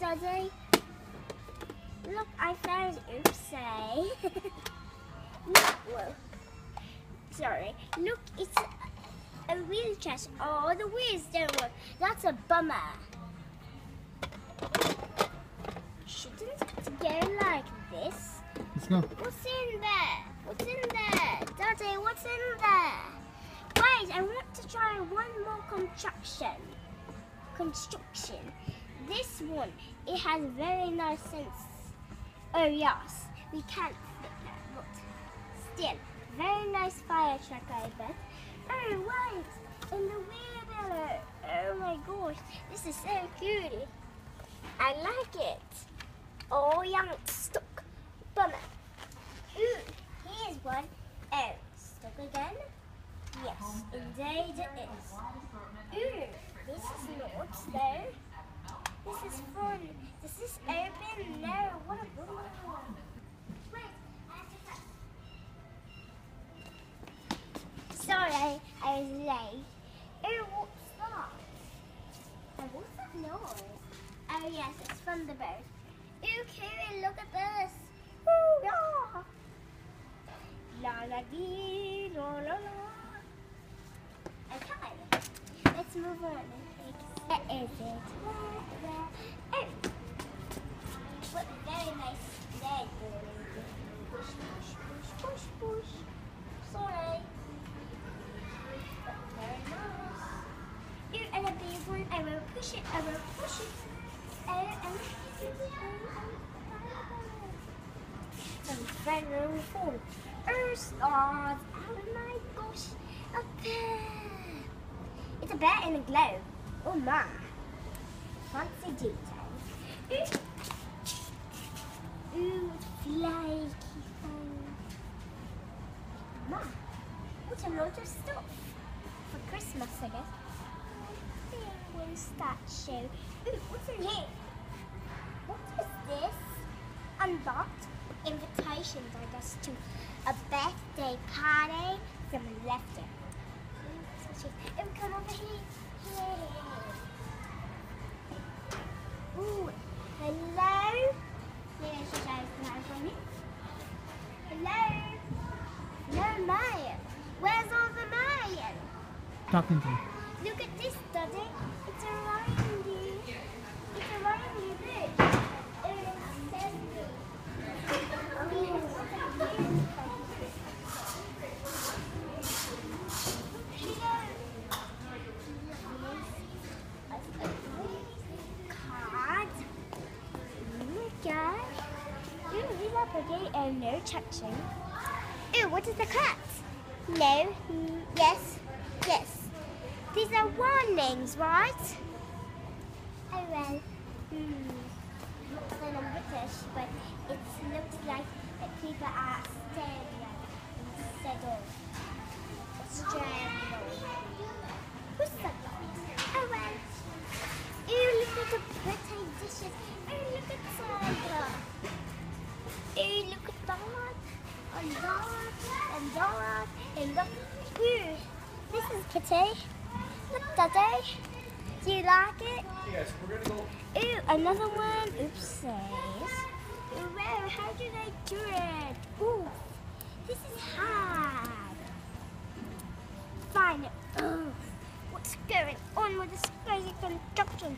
Daddy. Look, I found Oopsie. Look, whoa. Sorry. Look, it's a wheel chest. Oh, the wheels don't work. That's a bummer. Shouldn't it go like this? Let's go. What's in there? What's in there? Daddy, what's in there? Wait, I want to try one more construction. This one, it has very nice sense. Oh yes, we can't fit that, but still, very nice fire truck, I bet. Oh wait, in the wheelbarrow. Oh my gosh, this is so cool. I like it. Oh, yeah, it's stuck. Bummer. Ooh, here's one. Oh, stuck again? Yes, indeed it is. Ooh, this is not though. This is fun. Does this open? No, what a bummer. Wait, I have to touch. Sorry, I was late. Oh, what's that? Oh, what's that noise? Oh yes, it's from the boat. Ooh, Karen, look at this. Ooh, yeah. La la dee, la la la. Okay, let's move on. Where is it? Oh, what a very nice leg. Push, push, push, push, push. Sorry. But very nice. Ooh, and a big one. I will push it. I will push it. Very full. Oh my gosh, a bear. It's a bear in a globe. Oh my. Fancy details. Ooh, flaky thing. Ma, what a lot of stuff. For Christmas, I guess. Penguin statue. Ooh, what's in here? What is this? Unlocked invitations, I guess, to a birthday party. Someone left it. Oh, come over here. Ooh, hello. Maybe I should try to come for me. Hello. No Mayan. Where's all the Mayan? Talking to him. Look at this, Daddy. It's a reindeer. It's a reindeer bird. And no touching. Ooh, what is the cat? No. Yes. Yes. These are warnings, right? Oh well. Looks like I'm British, but it looks like that people are staring instead of Australian. Who's that? Oh well. Ooh, look at the pretty dishes. Oh, look at Sandra. Ooh, look at that, and that, and that, and that. Ooh, this is pretty. Look, Daddy. Do you like it? Yes, we're gonna go. Ooh, another one. Oopsies. Ooh, wow, how do they do it? Ooh, this is hard. Fine. What's going on with this crazy construction?